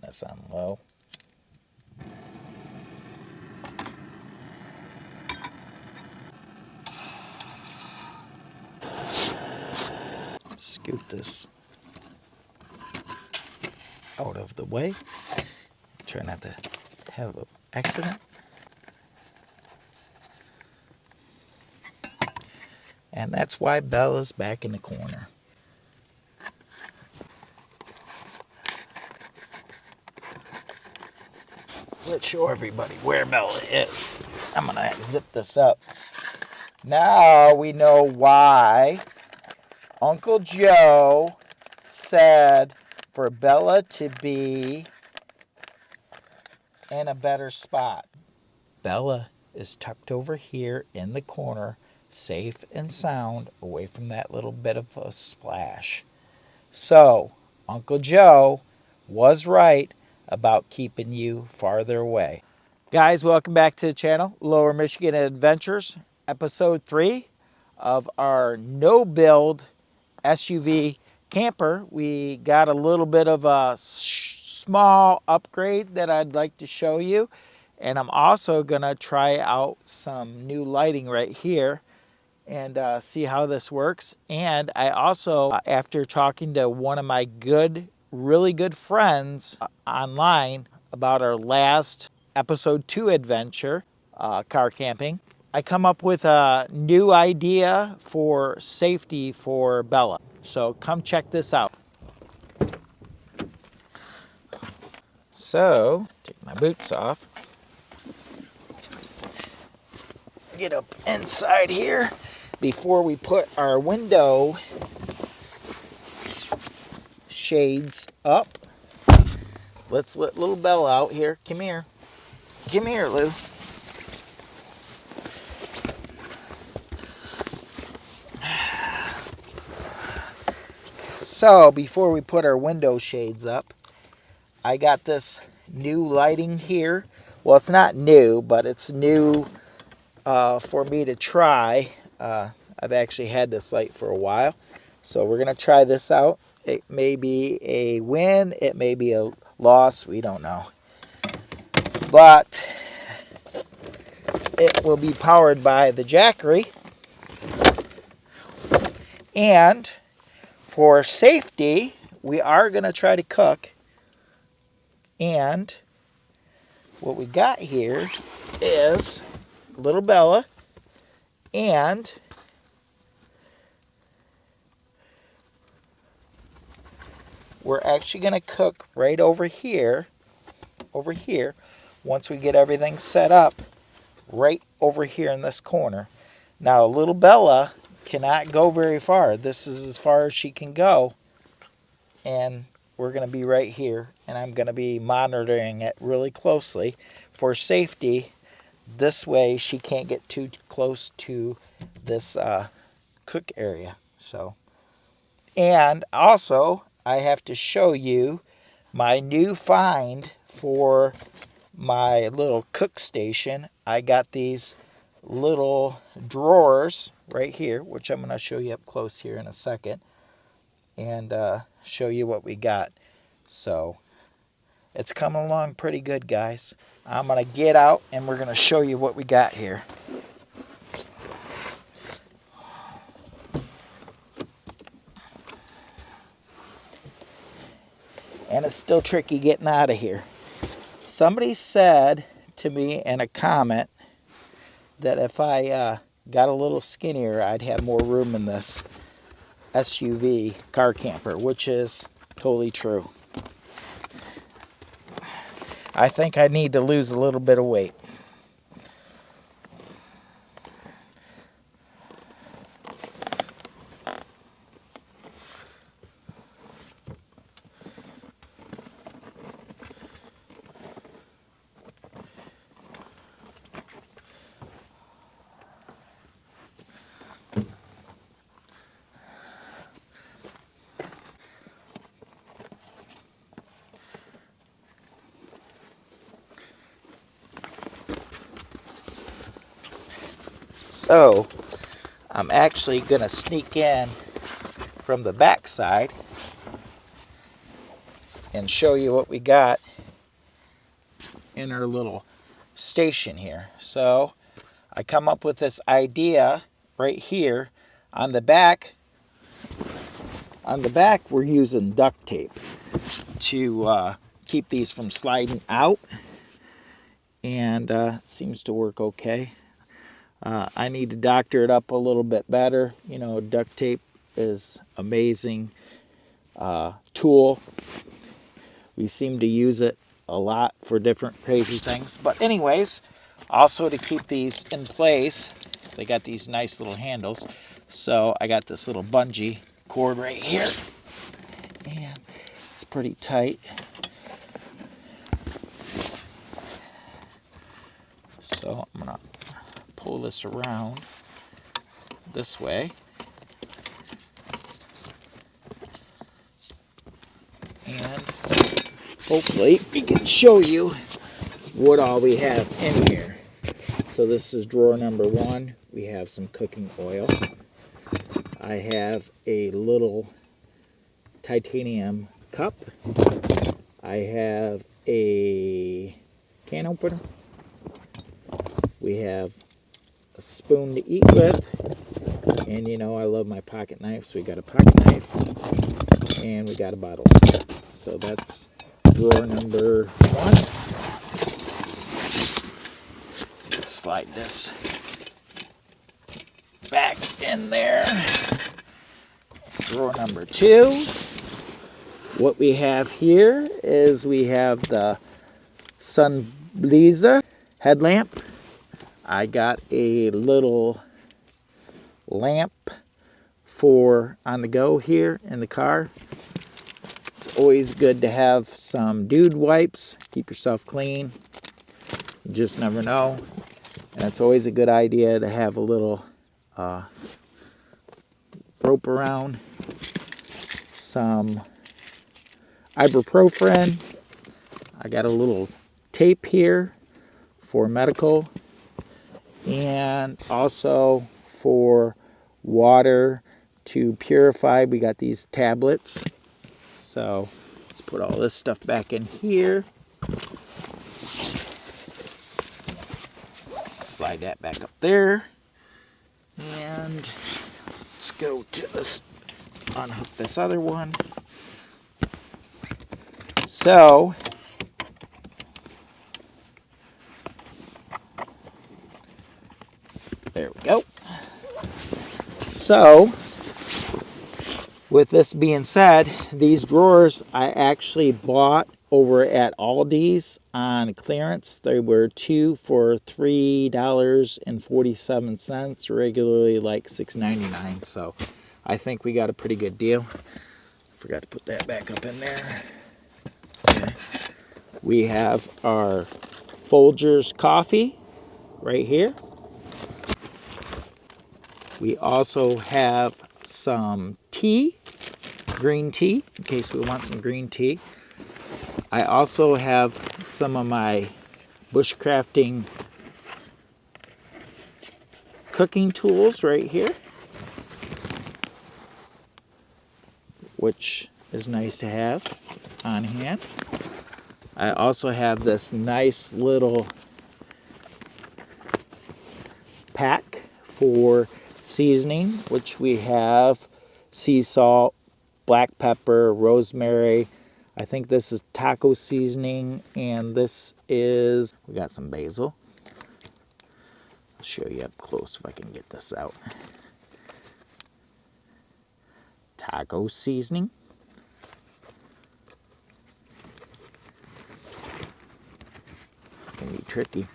this on low. Scoot this out of the way. Try not to have an accident. And that's why Bella's back in the corner. Let's show everybody where Bella is. I'm going to zip this up. Now we know why Uncle Joe said for Bella to be in a better spot. Bella is tucked over here in the corner, safe and sound, away from that little bit of a splash. So, Uncle Joe was right about keeping you farther away. Guys, welcome back to the channel, Lower Michigan Adventures, episode 3 of our no-build SUV camper. We got a little bit of a small upgrade that I'd like to show you. And I'm also going to try out some new lighting right here and see how this works. And I also, after talking to one of my really good friends online about our last episode 2 adventure, car camping, I come up with a new idea for safety for Bella. So come check this out. So, take my boots off. Get up inside here before we put our window shades up. Let's let little Bella out here. Come here. Come here, Lou. So, before we put our window shades up, I got this new lighting here. Well, it's not new, but it's new for me to try. I've actually had this light for a while. So we're going to try this out. It may be a win. It may be a loss. We don't know. But it will be powered by the Jackery. And for safety, we are going to try to cook. And what we got here is little Bella, and we're actually going to cook right over here, once we get everything set up, right over here in this corner. Now, little Bella cannot go very far. This is as far as she can go, and we're going to be right here, and I'm going to be monitoring it really closely for safety. This way she can't get too close to this cook area. So, and also I have to show you my new find for my little cook station. I got these little drawers right here, which I'm going to show you up close here in a second, and show you what we got. So it's coming along pretty good, guys. I'm going to get out and we're going to show you what we got here. And it's still tricky getting out of here. Somebody said to me in a comment that if I got a little skinnier, I'd have more room in this SUV car camper, which is totally true. I think I need to lose a little bit of weight. So, I'm actually going to sneak in from the back side and show you what we got in our little station here. So I come up with this idea right here. On the back we're using duct tape to keep these from sliding out, and seems to work okay. I need to doctor it up a little bit better. You know, duct tape is amazing tool. We seem to use it a lot for different crazy things. But anyways, also to keep these in place, they got these nice little handles. So I got this little bungee cord right here, and it's pretty tight. So I'm gonna pull this around this way, and hopefully we can show you what all we have in here. So this is drawer number 1. We have some cooking oil. I have a little titanium cup. I have a can opener. We have a spoon to eat with. And you know I love my pocket knife, so we got a pocket knife. And we got a bottle. So that's drawer number 1. Slide this back in there. Drawer number 2. What we have here is we have the sun blazer headlamp. I got a little lamp for on the go here in the car. It's always good to have some dude wipes. Keep yourself clean. You just never know. And it's always a good idea to have a little rope around. Some ibuprofen. I got a little tape here for medical, and also for water to purify. We got these tablets. So let's put all this stuff back in here. Slide that back up there. And let's go to this, unhook this other one. So there we go. So with this being said, these drawers I actually bought over at Aldi's on clearance. They were 2 for $3.47, regularly like $6.99. So I think we got a pretty good deal. Forgot to put that back up in there. Okay. We have our Folgers coffee right here. We also have some tea, green tea, in case we want some green tea. I also have some of my bushcrafting cooking tools right here, which is nice to have on hand. I also have this nice little pack for seasoning, which we have sea salt, black pepper, rosemary. I think this is taco seasoning, and this is, we got some basil. I'll show you up close if I can get this out. Taco seasoning. Can be tricky.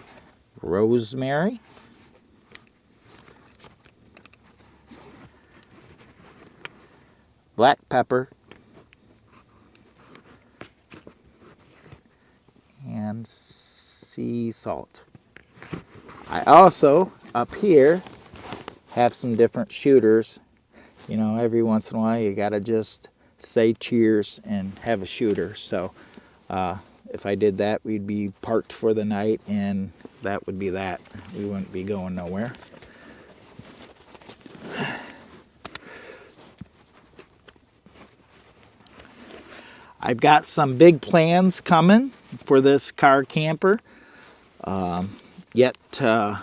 Rosemary. Black pepper. And sea salt. I also, up here, have some different shooters. You know, every once in a while you gotta just say cheers and have a shooter. So if I did that, we'd be parked for the night, and that would be that. We wouldn't be going nowhere. I've got some big plans coming for this car camper. Yet to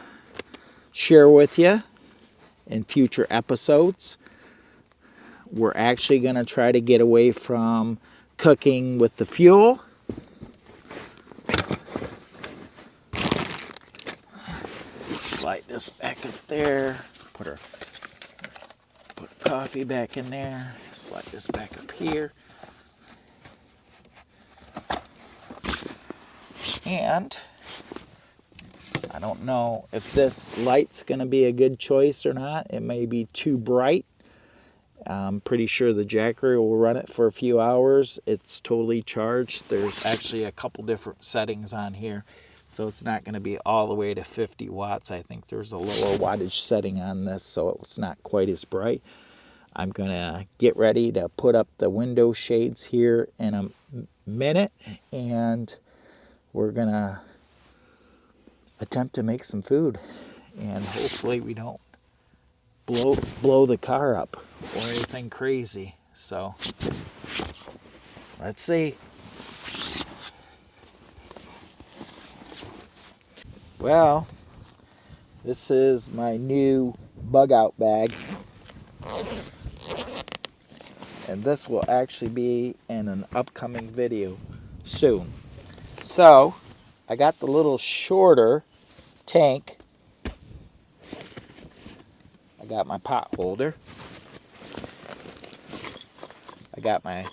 share with you in future episodes. We're actually going to try to get away from cooking with the fuel. Slide this back up there. Put coffee back in there. Slide this back up here. And I don't know if this light's going to be a good choice or not. It may be too bright. I'm pretty sure the Jackery will run it for a few hours. It's totally charged. There's actually a couple different settings on here, so it's not going to be all the way to 50 watts. I think there's a lower wattage setting on this, so it's not quite as bright. I'm going to get ready to put up the window shades here in a minute, and we're going to attempt to make some food, and hopefully we don't blow the car up or anything crazy. So let's see. Well, this is my new bug out bag, and this will actually be in an upcoming video soon. So I got the little shorter tank. I got my pot holder. I got my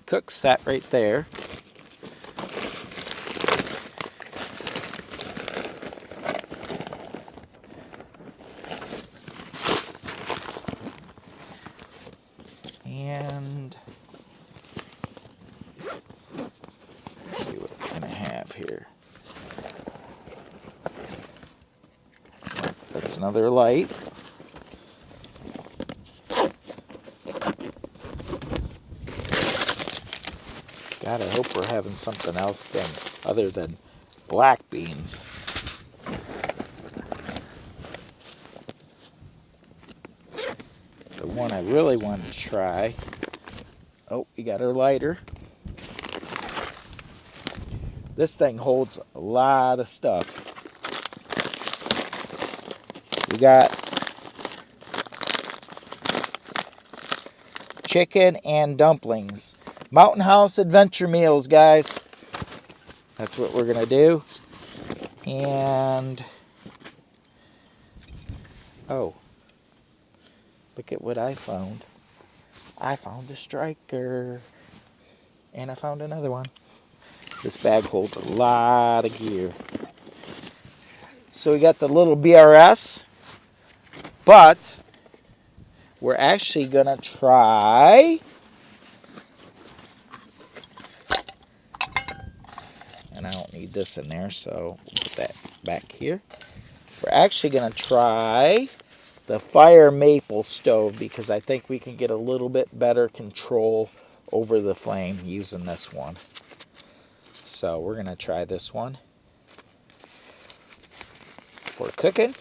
cook set right there. And let's see what I'm gonna have here. That's another light. God, I hope we're having something else other than black beans. The one I really want to try. Oh, we got our lighter. This thing holds a lot of stuff. We got chicken and dumplings. Mountain House Adventure Meals, guys. That's what we're going to do. And, oh, look at what I found. I found a striker. And I found another one. This bag holds a lot of gear. So we got the little BRS. But we're actually going to try... And I don't need this in there, so we'll put that back here. We're actually going to try the fire maple stove because I think we can get a little bit better control over the flame using this one. So we're going to try this one for cooking.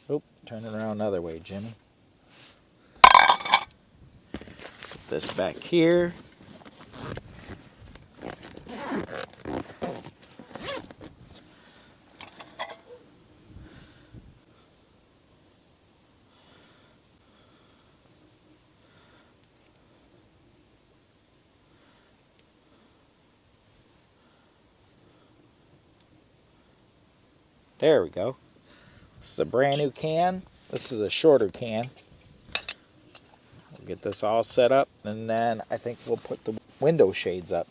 Oh, turn it around another way, Jimmy. Put this back here. There we go. This is a brand new can. This is a shorter can. We'll get this all set up, and then I think we'll put the window shades up.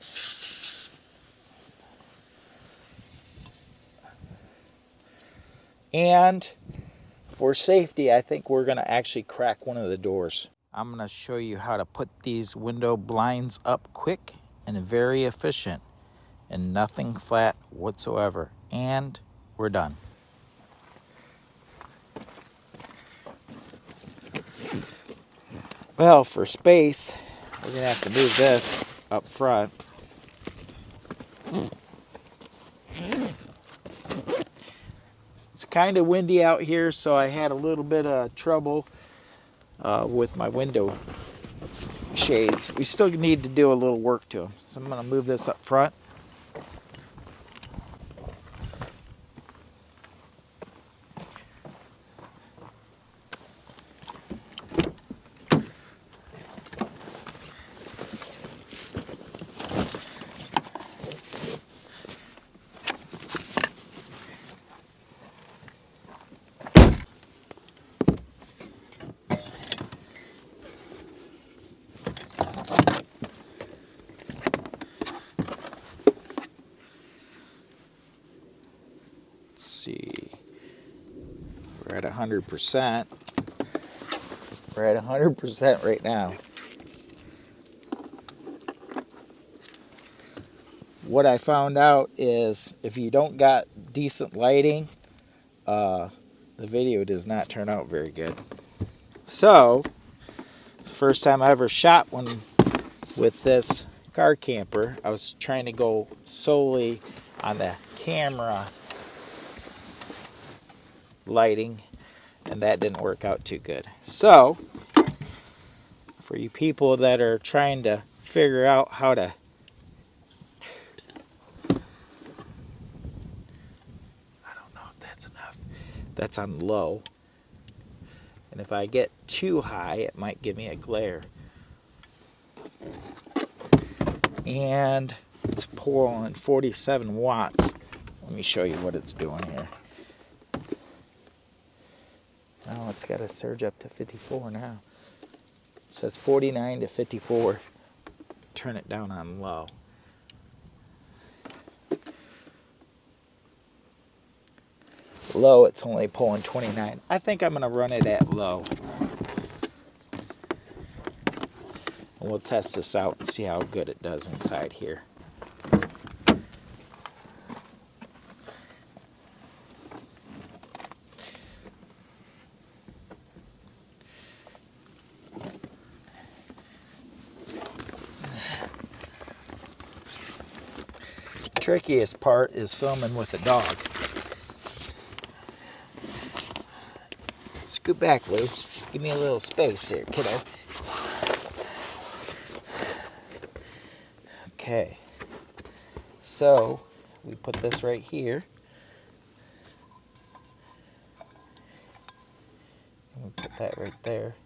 And for safety, I think we're going to actually crack one of the doors. I'm going to show you how to put these window blinds up quick and very efficient and nothing flat whatsoever. And we're done. Well, for space, we're going to have to move this up front. It's kind of windy out here, so I had a little bit of trouble with my window shades. We still need to do a little work to them. So I'm going to move this up front. See, we're at 100%. We're at 100% right now. What I found out is if you don't got decent lighting, the video does not turn out very good. So, it's the first time I ever shot one with this car camper. I was trying to go solely on the camera lighting, and that didn't work out too good. So, for you people that are trying to figure out how to that's on low, and if I get too high it might give me a glare, and it's pulling 47 watts. Let me show you what it's doing here. Oh, it's got to surge up to 54 now. It says 49 to 54. Turn it down on low. Low, it's only pulling 29. I think I'm going to run it at low. And we'll test this out and see how good it does inside here. Trickiest part is filming with a dog. Scoot back, Lou. Give me a little space here, kiddo. Okay. So, we put this right here. And we put that right there.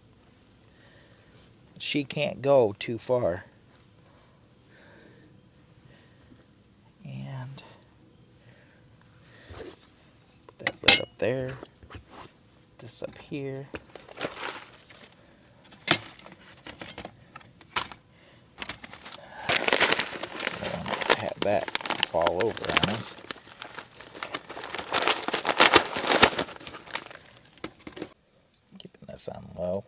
She can't go too far. And put that lid up there. This up here. I don't want to have that fall over on us. Keeping this on low.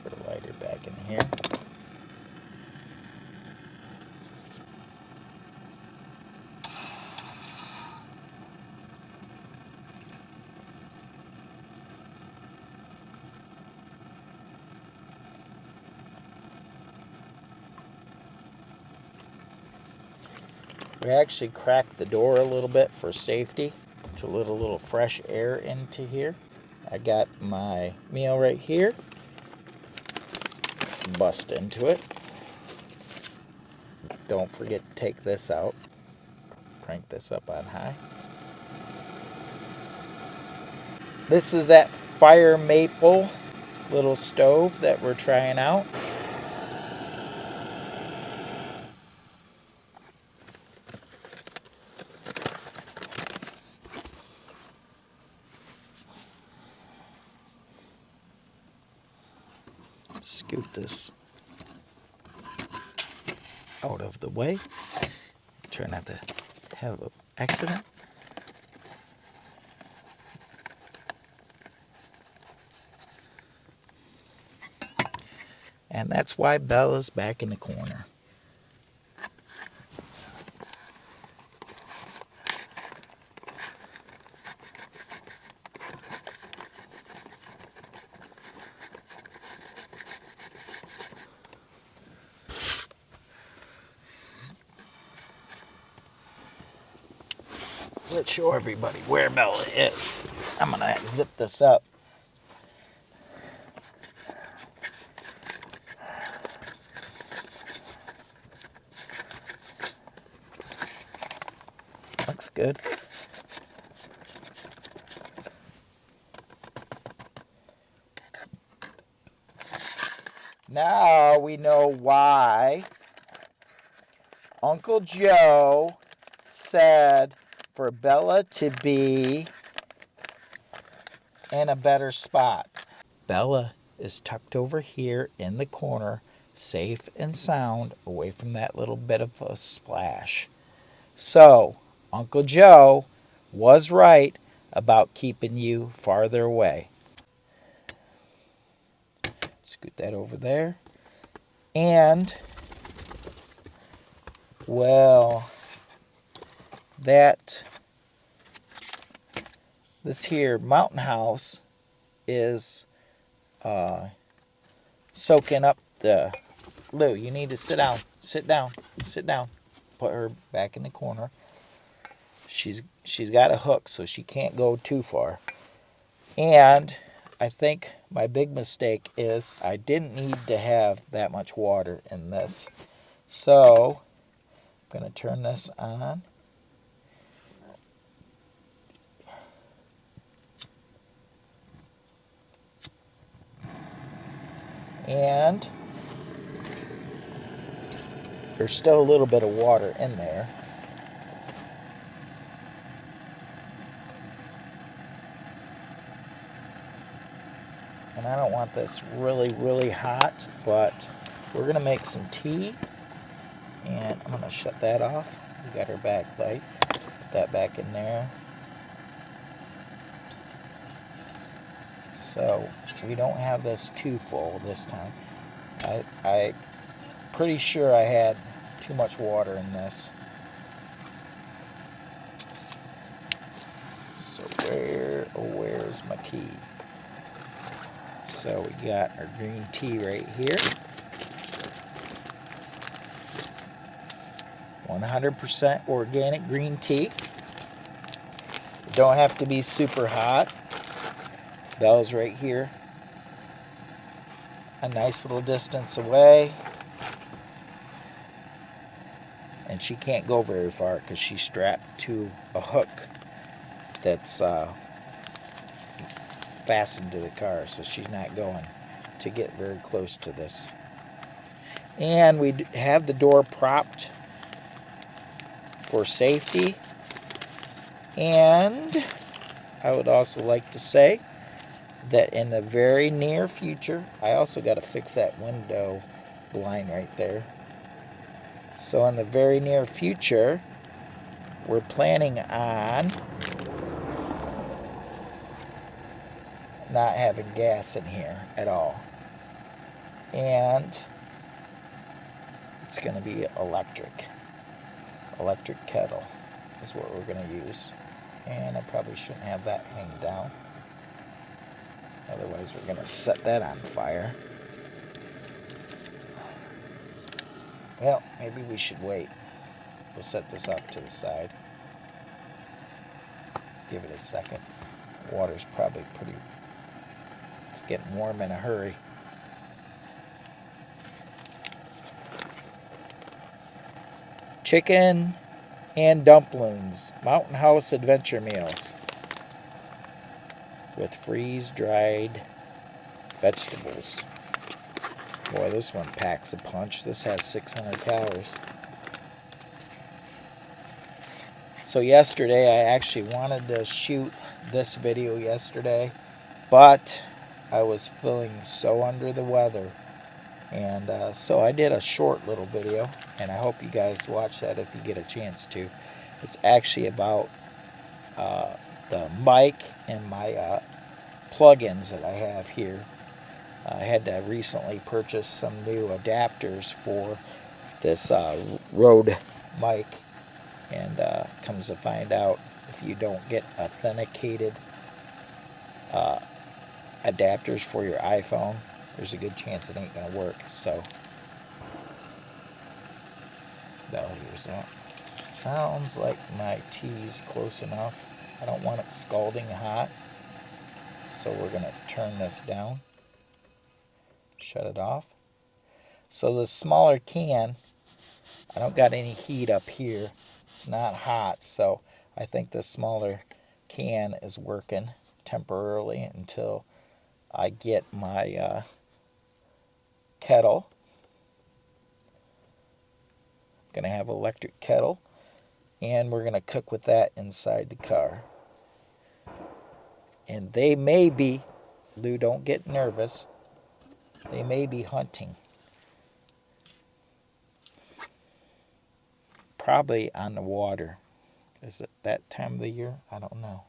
Put a lighter back in here. We actually cracked the door a little bit for safety to let a little fresh air into here. I got my meal right here. Bust into it. Don't forget to take this out. Crank this up on high. This is that fire maple little stove that we're trying out. Scoot this out of the way. Try not to have an accident. And that's why Bella's back in the corner. let's show everybody where Bella is. I'm gonna zip this up. Looks good. Now we know why Uncle Joe said for Bella to be in a better spot. Bella is tucked over here in the corner, safe and sound, away from that little bit of a splash. So, Uncle Joe was right about keeping you farther away. Scoot that over there. And, well, this here mountain house is soaking up the... Lou, you need to sit down. Sit down. Sit down. Put her back in the corner. She's got a hook, so she can't go too far. And I think my big mistake is I didn't need to have that much water in this. So I'm going to turn this on. And there's still a little bit of water in there. And I don't want this really, really hot, but we're going to make some tea. And I'm going to shut that off. We got our backlight. Put that back in there. So we don't have this too full this time. I'm pretty sure I had too much water in this. So where's my tea? So we got our green tea right here. 100% organic green tea. It don't have to be super hot. Bella's right here. A nice little distance away. And she can't go very far because she's strapped to a hook that's fastened to the car, so she's not going to get very close to this. And we have the door propped for safety. And I would also like to say that in the very near future, I also got to fix that window blind right there. So in the very near future, we're planning on not having gas in here at all. And it's going to be electric. Electric kettle is what we're going to use. And I probably shouldn't have that hang down. Otherwise, we're going to set that on fire. Well, maybe we should wait. We'll set this off to the side. Give it a second. Water's probably pretty... It's getting warm in a hurry. Chicken and dumplings. Mountain House Adventure Meals. With freeze-dried vegetables. Boy, this one packs a punch. This has 600 calories. So yesterday, I actually wanted to shoot this video yesterday, but I was feeling so under the weather. And so I did a short little video, and I hope you guys watch that if you get a chance to. It's actually about the mic and my plugins that I have here. I had to recently purchase some new adapters for this Rode mic, and comes to find out if you don't get authenticated adapters for your iPhone, there's a good chance it ain't gonna work. So, Bella hears that. Sounds like my tea's close enough. I don't want it scalding hot. So we're going to turn this down. Shut it off. So the smaller can, I don't got any heat up here. It's not hot, so I think the smaller can is working temporarily until I get my kettle. I'm going to have an electric kettle, and we're going to cook with that inside the car. And they may be, Lou, don't get nervous, they may be hunting. Probably on the water. Is it that time of the year? I don't know.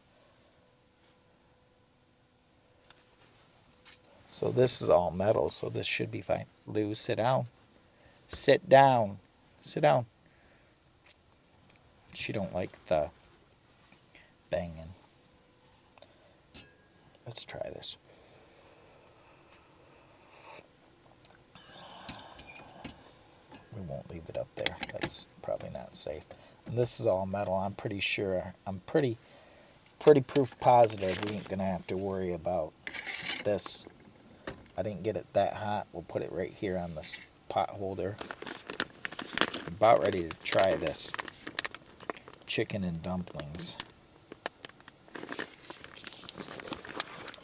So this is all metal, so this should be fine. Lou, sit down. Sit down. Sit down. She don't like the banging. Let's try this. We won't leave it up there. That's probably not safe. And this is all metal. I'm pretty sure. I'm pretty proof positive we ain't gonna have to worry about this. I didn't get it that hot. We'll put it right here on this pot holder. I'm about ready to try this chicken and dumplings.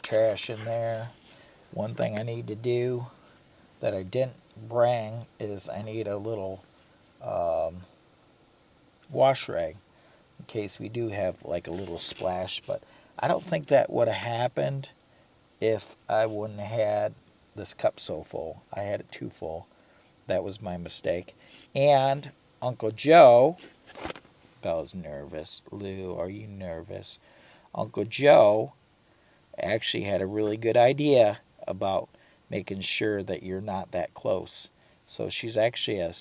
Trash in there. One thing I need to do that I didn't bring is I need a little wash rag in case we do have like a little splash, but I don't think that would have happened if I wouldn't have had this cup so full. I had it too full. That was my mistake. And Uncle Joe, Bella's nervous. Lou, are you nervous? Uncle Joe actually had a really good idea about making sure that you're not that close. So she's actually a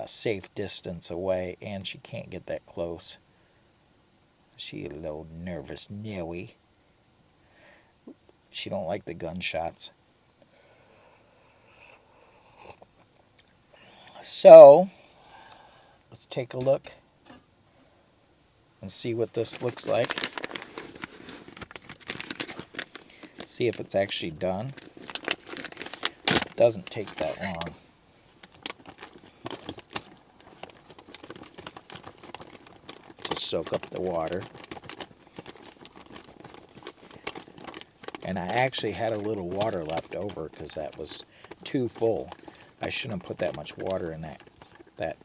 safe distance away, and she can't get that close. She a little nervous Nelly. She don't like the gunshots. So, let's take a look and see what this looks like. See if it's actually done. It doesn't take that long. Just soak up the water. And I actually had a little water left over because that was too full. I shouldn't have put that much water in that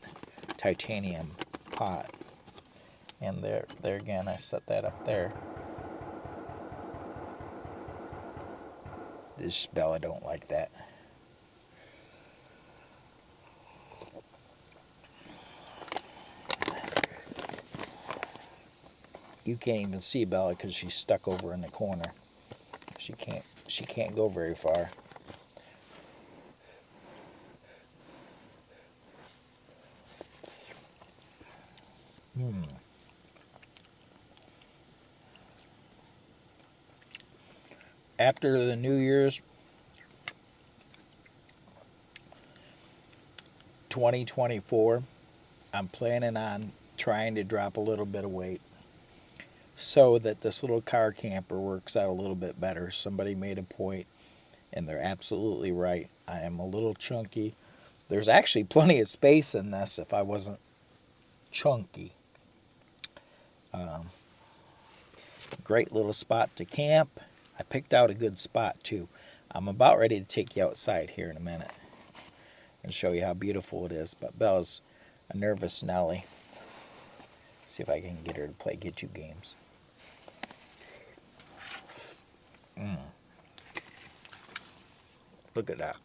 titanium pot. And there again, I set that up there. This Bella don't like that. You can't even see Bella because she's stuck over in the corner. She can't go very far. After the New Year's 2024, I'm planning on trying to drop a little bit of weight so that this little car camper works out a little bit better. Somebody made a point, and they're absolutely right. I am a little chunky. There's actually plenty of space in this if I wasn't chunky. Great little spot to camp. I picked out a good spot too. I'm about ready to take you outside here in a minute and show you how beautiful it is. But Bella's a nervous Nelly. See if I can get her to play Get You games. Look at that.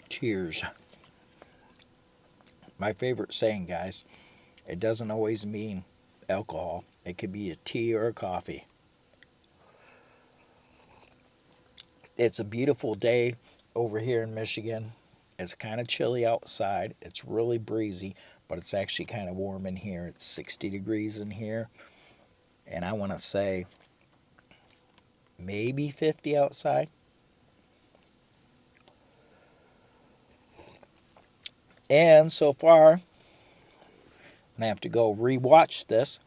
Cheers. My favorite saying, guys, it doesn't always mean alcohol. It could be a tea or a coffee. It's a beautiful day over here in Michigan. It's kind of chilly outside. It's really breezy, but it's actually kind of warm in here. It's 60 degrees in here. And I want to say maybe 50 outside. And so far, I have to go re-watch this,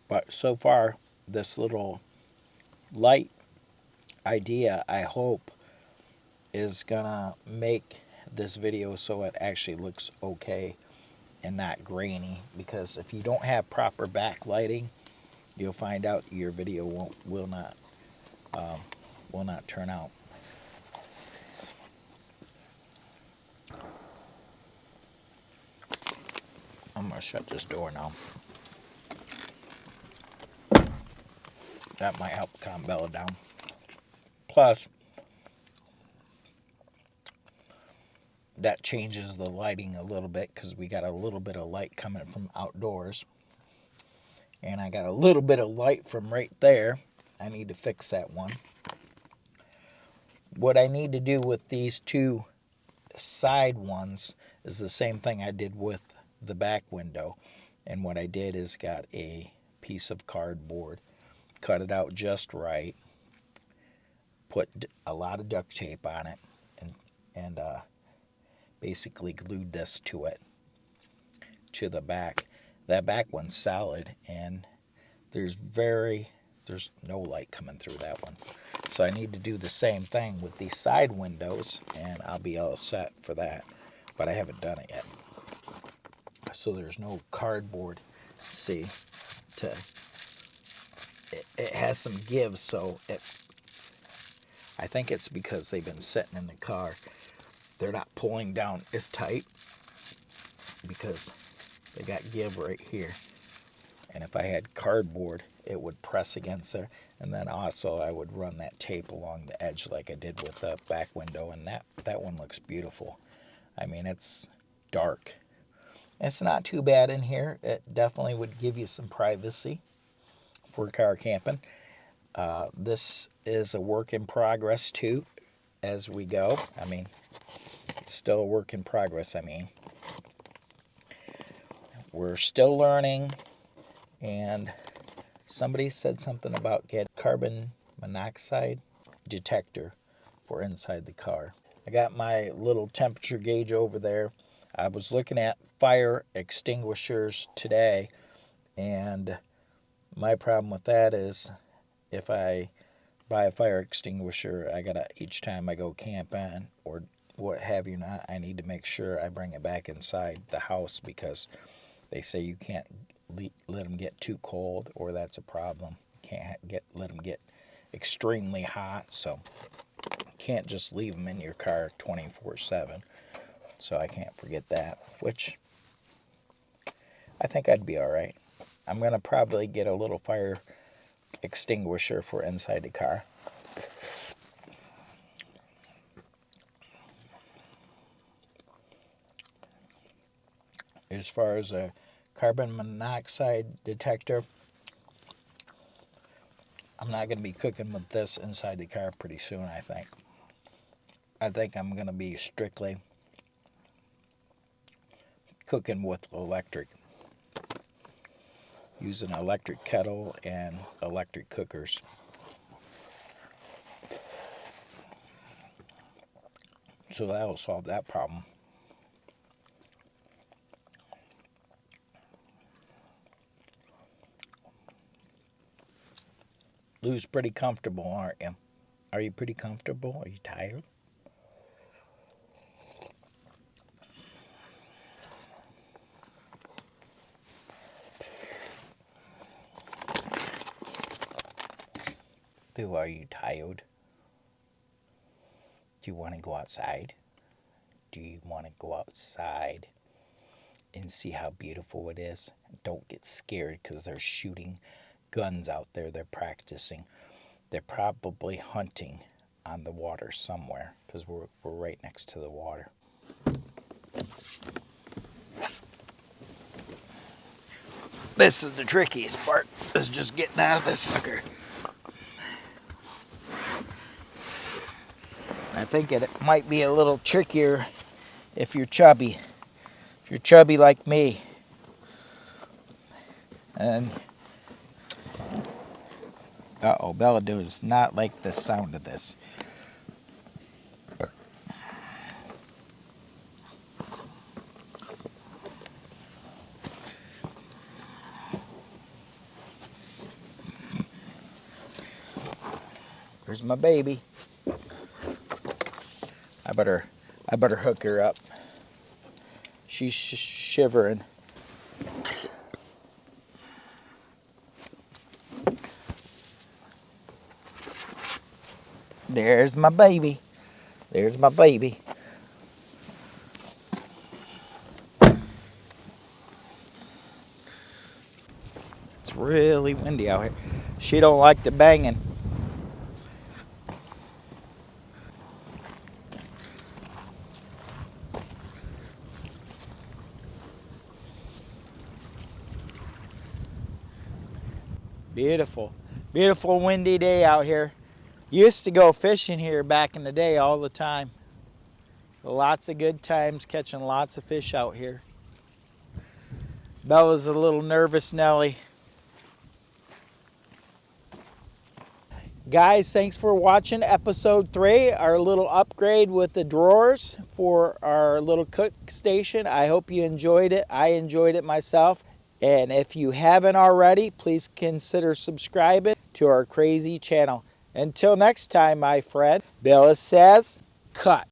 but so far, this little light idea, I hope, is gonna make this video so it actually looks okay and not grainy, because if you don't have proper backlighting, you'll find out your video will not turn out. I'm gonna shut this door now. That might help calm Bella down. Plus, that changes the lighting a little bit because we got a little bit of light coming from outdoors. And I got a little bit of light from right there. I need to fix that one. What I need to do with these two side ones is the same thing I did with the back window. And what I did is got a piece of cardboard, cut it out just right, put a lot of duct tape on it, and basically glued this to it, to the back. That back one's solid, and there's no light coming through that one. So I need to do the same thing with these side windows, and I'll be all set for that. But I haven't done it yet. So there's no cardboard. See, it has some give, so I think it's because they've been sitting in the car. They're not pulling down as tight because they got give right here. And if I had cardboard, it would press against there. And then also I would run that tape along the edge like I did with the back window. And that one looks beautiful. I mean, it's dark. It's not too bad in here. It definitely would give you some privacy for car camping. This is a work in progress too as we go. I mean, it's still a work in progress. I mean, we're still learning. And somebody said something about getting carbon monoxide detector for inside the car. I got my little temperature gauge over there. I was looking at fire extinguishers today, and my problem with that is if I buy a fire extinguisher, I gotta, each time I go camping or what have you not, I need to make sure I bring it back inside the house because they say you can't let them get too cold, or that's a problem. Can't let them get extremely hot, so can't just leave them in your car 24/7. So I can't forget that, which I think I'd be all right. I'm gonna probably get a little fire extinguisher for inside the car. As far as a carbon monoxide detector, I'm not going to be cooking with this inside the car pretty soon, I think. I think I'm going to be strictly cooking with electric, using an electric kettle and electric cookers. So that'll solve that problem. Lou's pretty comfortable, aren't you? Are you pretty comfortable? Are you tired? Lou, are you tired? Do you want to go outside? Do you want to go outside and see how beautiful it is? Don't get scared because they're shooting guns out there. They're practicing. They're probably hunting on the water somewhere because we're right next to the water. This is the trickiest part, is just getting out of this sucker. I think it might be a little trickier if you're chubby. If you're chubby like me. And uh-oh, Bella does not like the sound of this. There's my baby. I better hook her up. She's shivering. There's my baby. There's my baby. It's really windy out here. She don't like the banging. Beautiful, beautiful windy day out here. Used to go fishing here back in the day all the time. Lots of good times catching lots of fish out here. Bella's a little nervous Nelly. Guys, thanks for watching episode 3, our little upgrade with the drawers for our little cook station. I hope you enjoyed it. I enjoyed it myself. And if you haven't already, please consider subscribing to our crazy channel. Until next time, my friend, Bella says, cut.